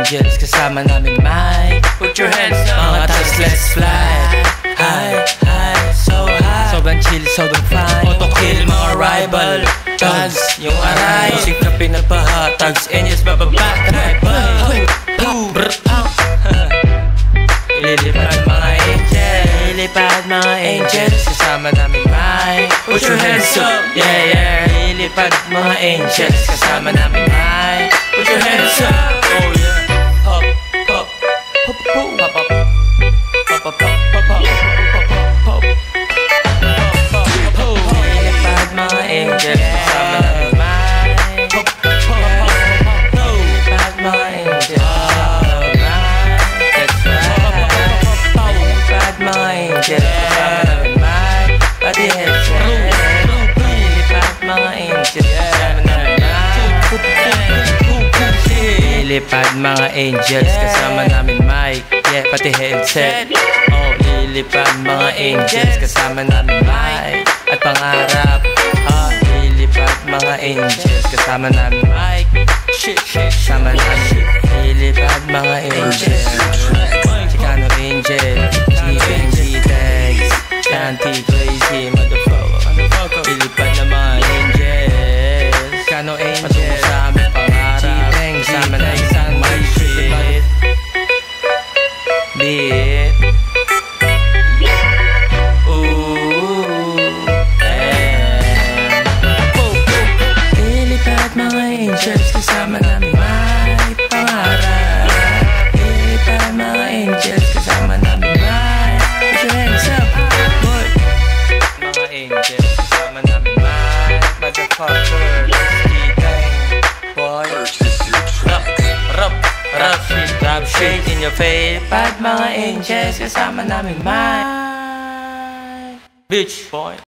angels, kasama namin Mike. Put your hands up, mga thugs, let's fly. High, high, so high. Sobrang chill, sobrang fine. Auto kill, mga rival thugs, yung aray. Musik na pinapaha, thugs, angels, bababa. Lilipad mga angels, lilipad mga angels, kasama namin Mike. Put your hands up, yeah, yeah. Lilipad mga angels, kasama namin Mike. Put your hands up, oh yeah. Hop, hop, hop, hop, hop, hop, hop, hop, hop, hop, hop. Lilipad mga angels, kasama namin Mike. Hop, hop, hop, lilipad mga angels. Angels, kasama namin Mike. Pati headset, lilipad mga angels, kasama namin Mike. Lilipad mga angels, kasama namin Mike. Yeah, pati headset. Oh, lilipad mga angels, kasama namin Mike. At pangarap, lilipad mga angels, kasama namin Mike. Kasama namin, lilipad mga angels. Chicano angel, G-Tags, anti-crazy motherfucker. Lilipad na mga angels, Chicano angel, sa aming pangarap. Kasama na isang mag-shit beat. Lilipad mga angels, kasama namin Mike. Pangarap, lilipad mga angels, kasama namin Mike. Put your hands up, boy. Mga angels, kasama namin Mike. Motherfucker, G-Tang, boy. Rap shit in your face. Lilipad mga angels, kasama namin Mike. Bitch, boy.